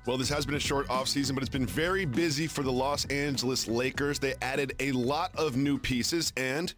Well, this has been a short offseason, but it's been very busy for the Los Angeles Lakers. They added a lot of new pieces, and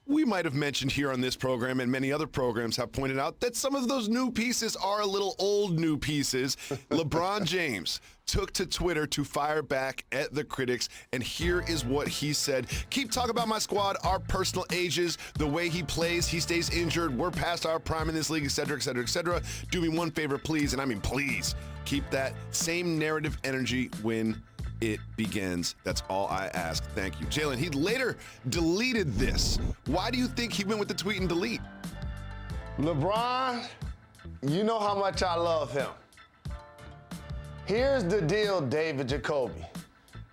we might have mentioned here on this program, and many other programs have pointed out that some of those new pieces are a little old new pieces. LeBron James took to Twitter to fire back at the critics, and here is what he said. Keep talking about my squad, our personal ages, the way he plays, he stays injured, we're past our prime in this league, etc., etc., etc. Do me one favor, please, and I mean please, keep that same narrative energy when it begins. That's all I ask. Thank you. Jalen, he later deleted this. Why do you think he went with the tweet and delete? LeBron, you know how much I love him. Here's the deal, David Jacoby.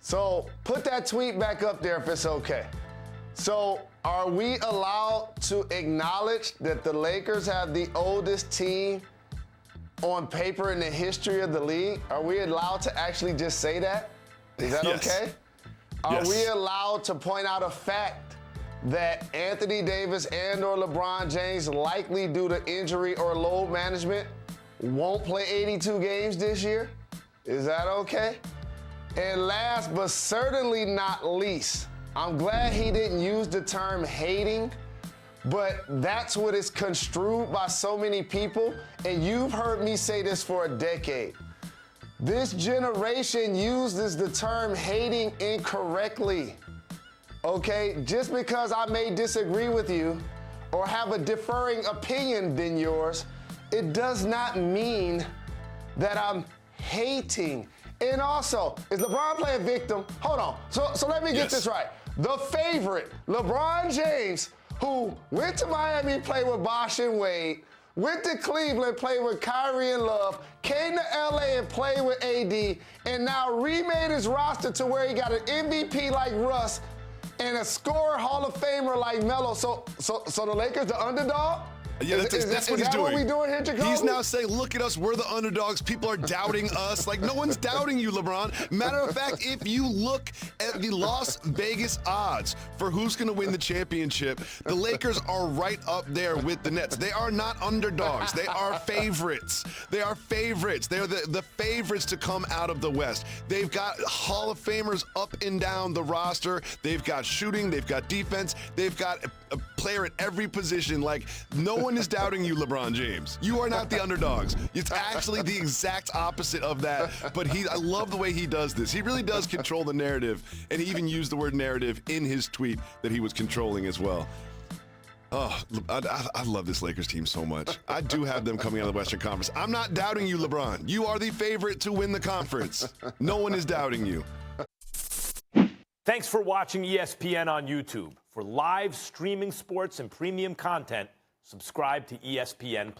So put that tweet back up there if it's okay. So are we allowed to acknowledge that the Lakers have the oldest team on paper in the history of the league? Are we allowed to actually just say that? Is that okay? Are we allowed to point out a fact that Anthony Davis and or LeBron James, likely due to injury or load management, won't play 82 games this year? Is that okay? And last but certainly not least, I'm glad he didn't use the term hating, but that's what is construed by so many people, and you've heard me say this for a decade. This generation uses the term hating incorrectly, okay? Just because I may disagree with you or have a differing opinion than yours, it does not mean that I'm hating. And also, is LeBron playing victim? Hold on. So let me get this right. The favorite, LeBron James, who went to Miami, played with Bosh and Wade, went to Cleveland, played with Kyrie and Love, came to LA and played with AD, and now remade his roster to where he got an MVP like Russ and a scorer Hall of Famer like Melo. So the Lakers, the underdog? Yeah, that's what he's doing. What we doing here, Jacoby? He's now saying, look at us, we're the underdogs. People are doubting us. Like, no one's doubting you, LeBron. Matter of fact, if you look at the Las Vegas odds for who's going to win the championship, the Lakers are right up there with the Nets. They are not underdogs. They are favorites. They are favorites. They are the favorites to come out of the West. They've got Hall of Famers up and down the roster. They've got shooting. They've got defense. They've got a player at every position. Like, no one is doubting you, LeBron James. You are not the underdogs. It's actually the exact opposite of that. But I love the way he does this. He really does control the narrative, and he even used the word narrative in his tweet that he was controlling as well. Oh, I love this Lakers team so much. I do have them coming out of the Western Conference. I'm not doubting you, LeBron. You are the favorite to win the conference. No one is doubting you. Thanks for watching ESPN on YouTube. For live streaming sports and premium content, subscribe to ESPN+.